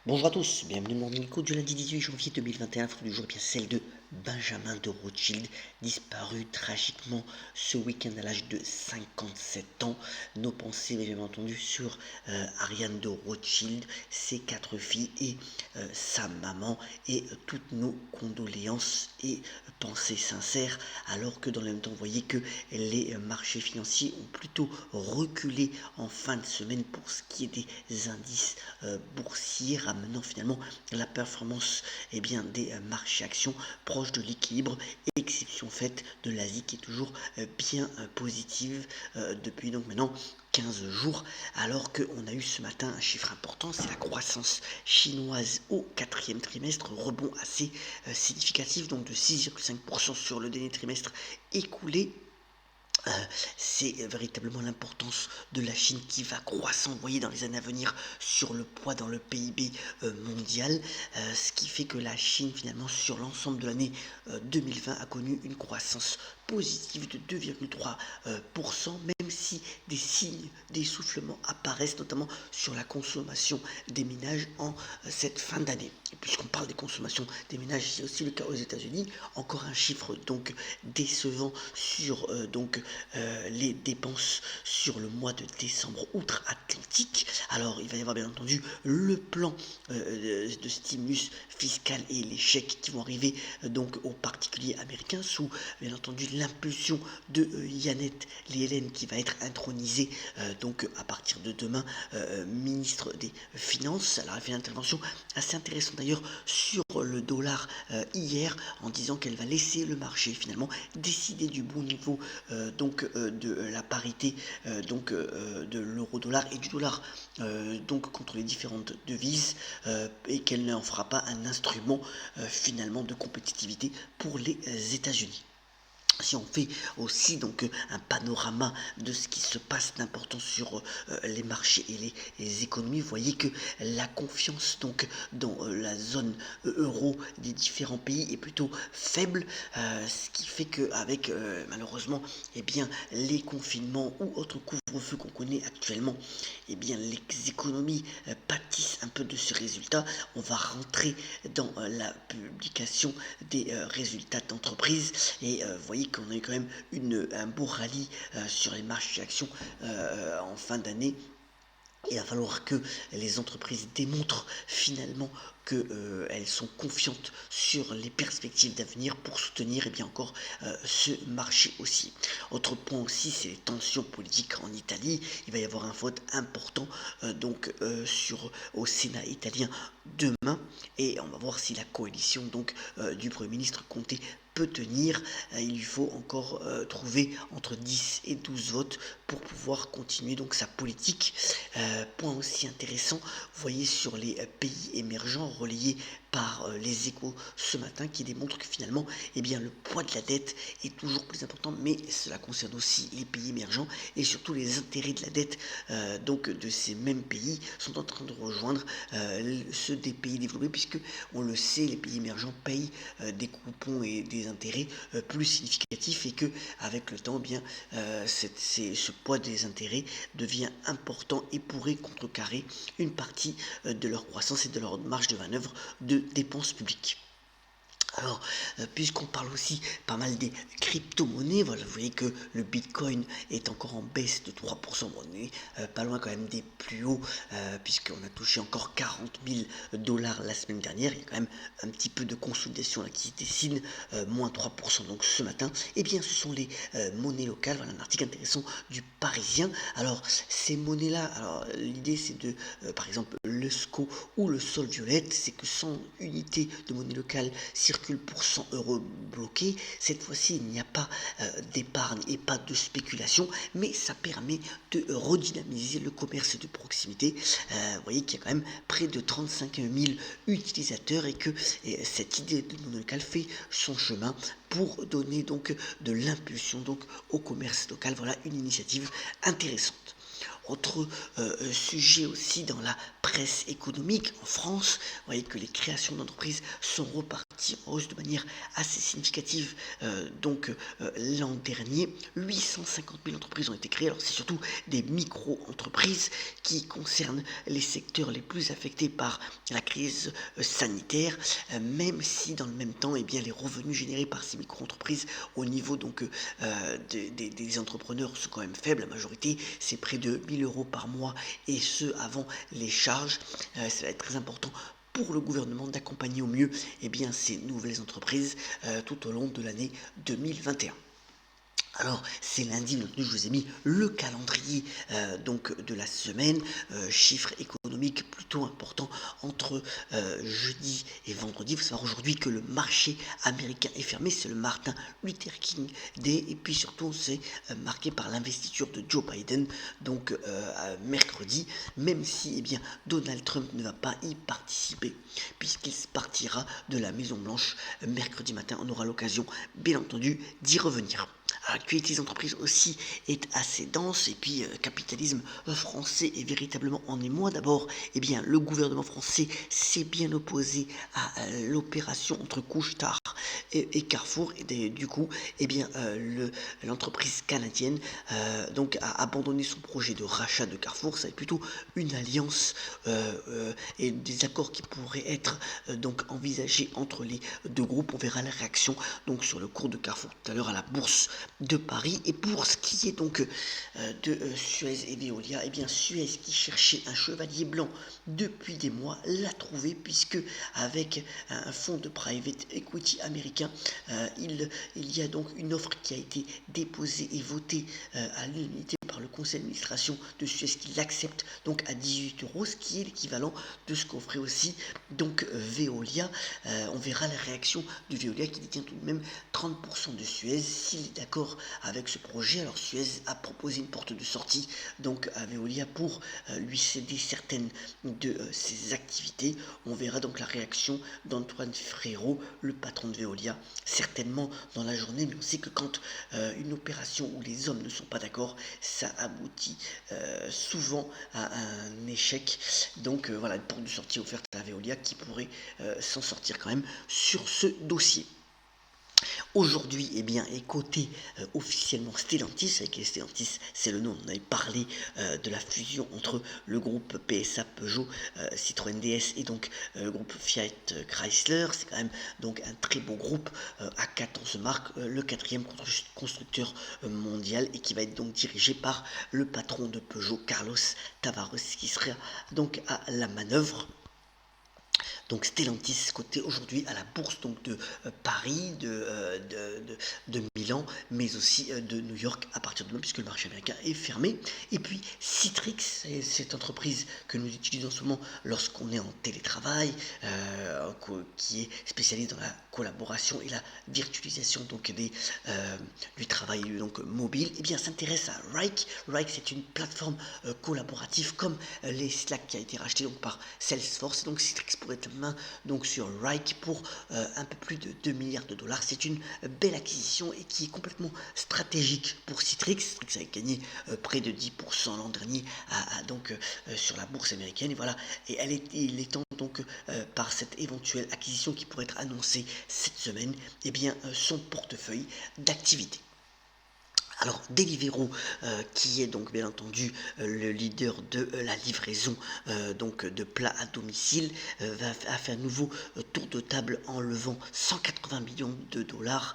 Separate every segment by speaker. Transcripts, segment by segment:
Speaker 1: Bonjour à tous, bienvenue dans Morning Call du lundi 18 janvier 2021, photo du jour, bien celle de Benjamin de Rothschild, disparu tragiquement ce week-end à l'âge de 57 ans. Nos pensées, bien entendu, sur Ariane de Rothschild, ses 4 filles et sa maman, et toutes nos condoléances et pensées sincères, alors que dans le même temps, vous voyez que les marchés financiers ont plutôt reculé en fin de semaine pour ce qui est des indices boursiers, ramenant finalement la performance des marchés actions proche de l'équilibre, exception faite de l'Asie qui est toujours bien positive depuis donc maintenant 15 jours, alors qu'on a eu ce matin un chiffre important, c'est la croissance chinoise au quatrième trimestre, rebond assez significatif, donc de 6,5% sur le dernier trimestre écoulé. C'est véritablement l'importance de la Chine qui va croissant, vous voyez, dans les années à venir sur le poids dans le PIB mondial, ce qui fait que la Chine, finalement, sur l'ensemble de l'année 2020, a connu une croissance positive de 2,3%, même si des signes d'essoufflement apparaissent, notamment sur la consommation des ménages en cette fin d'année. Et puisqu'on parle des consommations des ménages, c'est aussi le cas aux États-Unis. Encore un chiffre donc décevant sur les dépenses sur le mois de décembre outre-Atlantique. Alors il va y avoir bien entendu le plan de stimulus fiscal et les chèques qui vont arriver donc aux particuliers américains sous bien entendu l'impulsion de Yannette Yellen qui va être intronisée donc à partir de demain ministre des Finances. Elle a fait une intervention assez intéressante d'ailleurs sur le dollar hier en disant qu'elle va laisser le marché finalement décider du bon niveau de la parité de l'euro-dollar et du dollar donc contre les différentes devises et qu'elle n'en fera pas un instrument finalement de compétitivité pour les États-Unis. Si on fait aussi donc un panorama de ce qui se passe d'important sur les marchés et les économies, vous voyez que la confiance donc dans la zone euro des différents pays est plutôt faible, ce qui fait qu'avec malheureusement les confinements ou autres couvre-feu qu'on connaît actuellement, les économies pâtissent un peu de ce résultat. On va rentrer dans la publication des résultats d'entreprise et vous voyez qu'on a eu quand même un beau rallye sur les marchés actions en fin d'année. Il va falloir que les entreprises démontrent finalement qu'elles sont confiantes sur les perspectives d'avenir pour soutenir encore ce marché aussi. Autre point aussi, c'est les tensions politiques en Italie. Il va y avoir un vote important au Sénat italien demain et on va voir si la coalition du Premier ministre Conte peut tenir. Il lui faut encore trouver entre 10 et 12 votes pour pouvoir continuer donc sa politique. Point aussi intéressant, vous voyez sur les pays émergents relayés par les échos ce matin qui démontrent que finalement le poids de la dette est toujours plus important, mais cela concerne aussi les pays émergents et surtout les intérêts de la dette de ces mêmes pays sont en train de rejoindre ceux des pays développés, puisque on le sait, les pays émergents payent des coupons et des intérêts plus significatifs et que avec le temps ce poids des intérêts devient important et pourrait contrecarrer une partie de leur croissance et de leur marge de manœuvre de dépenses publiques. Alors, puisqu'on parle aussi pas mal des crypto-monnaies, voilà, vous voyez que le Bitcoin est encore en baisse de 3%, bon, on est pas loin quand même des plus hauts, puisqu'on a touché encore 40 000 dollars la semaine dernière, il y a quand même un petit peu de consolidation là qui se dessine, moins 3% donc ce matin. Ce sont les monnaies locales, voilà un article intéressant du Parisien. Alors, ces monnaies-là, alors l'idée c'est de, par exemple, le SCO ou le sol violette, c'est que 100 unités de monnaie locale circulent pour 100 euros bloqués. Cette fois-ci, il n'y a pas d'épargne et pas de spéculation, mais ça permet de redynamiser le commerce de proximité. Vous voyez qu'il y a quand même près de 35 000 utilisateurs et que cette idée de monnaie locale fait son chemin pour donner donc de l'impulsion au commerce local. Voilà une initiative intéressante. Autre sujet aussi dans la presse économique en France, vous voyez que les créations d'entreprises sont reparties en hausse de manière assez significative l'an dernier. 850 000 entreprises ont été créées. Alors c'est surtout des micro-entreprises qui concernent les secteurs les plus affectés par la crise sanitaire, même si dans le même temps, les revenus générés par ces micro-entreprises au niveau des entrepreneurs sont quand même faibles. La majorité, c'est près de 1 000 € par mois, et ce avant les charges. Ça va être très important pour le gouvernement d'accompagner au mieux ces nouvelles entreprises tout au long de l'année 2021. Alors, c'est lundi, donc je vous ai mis le calendrier de la semaine, chiffres économiques plutôt importants entre jeudi et vendredi. Il faut savoir aujourd'hui que le marché américain est fermé, c'est le Martin Luther King Day, et puis surtout c'est marqué par l'investiture de Joe Biden, mercredi, même si Donald Trump ne va pas y participer, puisqu'il partira de la Maison Blanche mercredi matin. On aura l'occasion, bien entendu, d'y revenir. L'actualité des entreprises aussi est assez dense, et puis capitalisme français est véritablement en émoi. D'abord, le gouvernement français s'est bien opposé à l'opération entre Couche-Tard et Carrefour, et du coup, l'entreprise canadienne a abandonné son projet de rachat de Carrefour. Ça est plutôt une alliance et des accords qui pourraient être envisagés entre les deux groupes. On verra la réaction sur le cours de Carrefour tout à l'heure à la bourse de Paris. Et pour ce qui est de Suez et Veolia, Suez, qui cherchait un chevalier blanc depuis des mois, l'a trouvé, puisque avec un fonds de private equity américain, il y a donc une offre qui a été déposée et votée à l'unanimité par le conseil d'administration de Suez, qui l'accepte à 18 €, ce qui est l'équivalent de ce qu'offrait aussi Veolia. On verra la réaction de Veolia, qui détient tout de même 30% de Suez, s'il est d'accord avec ce projet. Alors Suez a proposé une porte de sortie à Veolia pour lui céder certaines de ses activités. On verra la réaction d'Antoine Frérot, le patron de Veolia, certainement dans la journée. Mais on sait que quand une opération où les hommes ne sont pas d'accord, ça aboutit souvent à un échec. Voilà, une porte de sortie offerte à Veolia, qui pourrait s'en sortir quand même sur ce dossier. Aujourd'hui, est coté officiellement Stellantis. Avec Stellantis, c'est le nom, on avait parlé de la fusion entre le groupe PSA Peugeot, Citroën DS, et le groupe Fiat Chrysler. C'est quand même un très beau groupe à 14 marques, le 4e constructeur mondial, et qui va être dirigé par le patron de Peugeot, Carlos Tavares, qui sera à la manœuvre. Stellantis coté aujourd'hui à la bourse de Paris, de Milan, mais aussi de New York à partir de demain, puisque le marché américain est fermé. Et puis Citrix, c'est cette entreprise que nous utilisons souvent lorsqu'on est en télétravail, qui est spécialisée dans la collaboration et la virtualisation du travail mobile. S'intéresse à Wrike. Wrike, c'est une plateforme collaborative comme les Slack, qui a été racheté par Salesforce. Citrix pourrait être main sur Wrike pour un peu plus de 2 milliards $. C'est une belle acquisition, et qui est complètement stratégique pour Citrix. Citrix a gagné près de 10% l'an dernier sur la bourse américaine, et voilà, et il est temps par cette éventuelle acquisition qui pourrait être annoncée cette semaine, son portefeuille d'activité. Alors Deliveroo, qui est bien entendu le leader de la livraison de plats à domicile, a fait un nouveau tour de table en levant 180 millions $.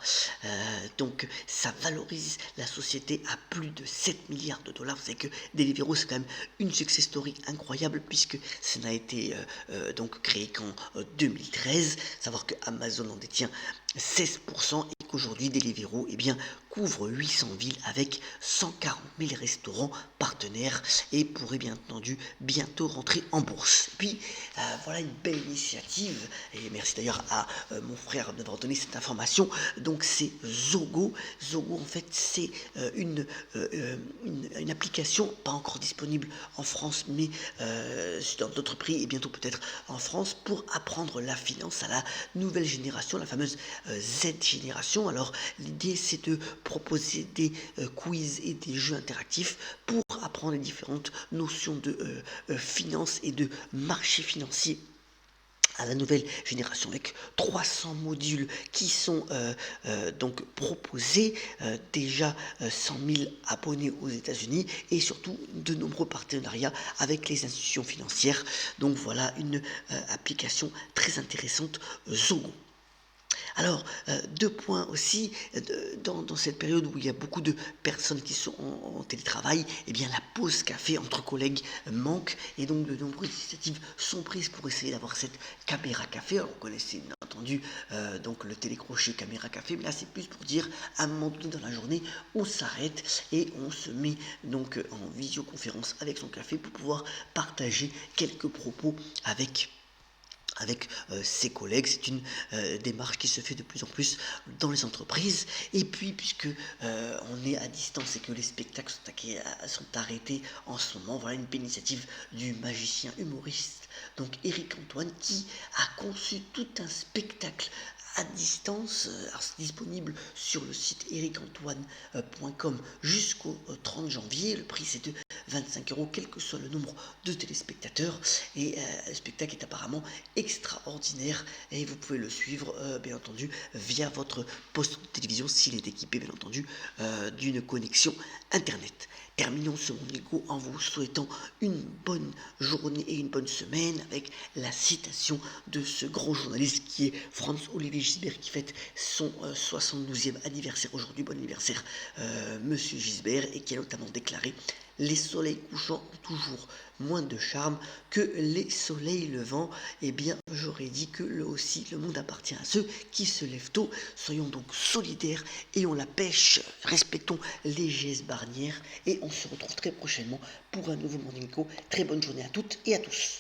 Speaker 1: Ça valorise la société à plus de 7 milliards $. Vous savez que Deliveroo, c'est quand même une success story incroyable, puisque ça n'a été créé qu'en 2013. Savoir que Amazon en détient 16%, et qu'aujourd'hui Deliveroo couvre 800 villes avec 140 000 restaurants partenaires, et pourrait bien entendu bientôt rentrer en bourse. Et puis voilà une belle initiative, et merci d'ailleurs à mon frère d'avoir donné cette information. C'est Zogo. Zogo, en fait, c'est une application pas encore disponible en France, mais dans d'autres pays, et bientôt peut-être en France, pour apprendre la finance à la nouvelle génération, la fameuse Z génération. Alors l'idée, c'est de proposer des quiz et des jeux interactifs pour apprendre les différentes notions de finance et de marché financier à la nouvelle génération avec 300 modules qui sont donc proposés, déjà 100 000 abonnés aux États-Unis et surtout de nombreux partenariats avec les institutions financières. Donc voilà une application très intéressante, Zogo. Alors, deux points aussi, dans cette période où il y a beaucoup de personnes qui sont en télétravail, eh bien la pause café entre collègues manque et donc de nombreuses initiatives sont prises pour essayer d'avoir cette caméra café. Alors, on connaissait bien entendu donc le télécrochet caméra café, mais là c'est plus pour dire à un moment donné dans la journée, on s'arrête et on se met donc en visioconférence avec son café pour pouvoir partager quelques propos avec ses collègues. C'est une démarche qui se fait de plus en plus dans les entreprises. Et puis, puisque on est à distance et que les spectacles sont arrêtés en ce moment, voilà une initiative du magicien humoriste, donc Eric Antoine, qui a conçu tout un spectacle à distance. Alors, c'est disponible sur le site ericantoine.com jusqu'au 30 janvier. Le prix c'est de 25 €, quel que soit le nombre de téléspectateurs. Et le spectacle est apparemment extraordinaire et vous pouvez le suivre bien entendu via votre poste de télévision s'il est équipé bien entendu d'une connexion internet. Terminons ce Mondico en vous souhaitant une bonne journée et une bonne semaine avec la citation de ce grand journaliste qui est Franz-Olivier Gisbert, qui fête son 72e anniversaire aujourd'hui. Bon anniversaire Monsieur Gisbert, et qui a notamment déclaré: les soleils couchants ont toujours moins de charme que les soleils levants. Eh bien, j'aurais dit que aussi le monde appartient à ceux qui se lèvent tôt. Soyons donc solidaires et on la pêche. Respectons les gestes barrières et on se retrouve très prochainement pour un nouveau Morning Co. Très bonne journée à toutes et à tous.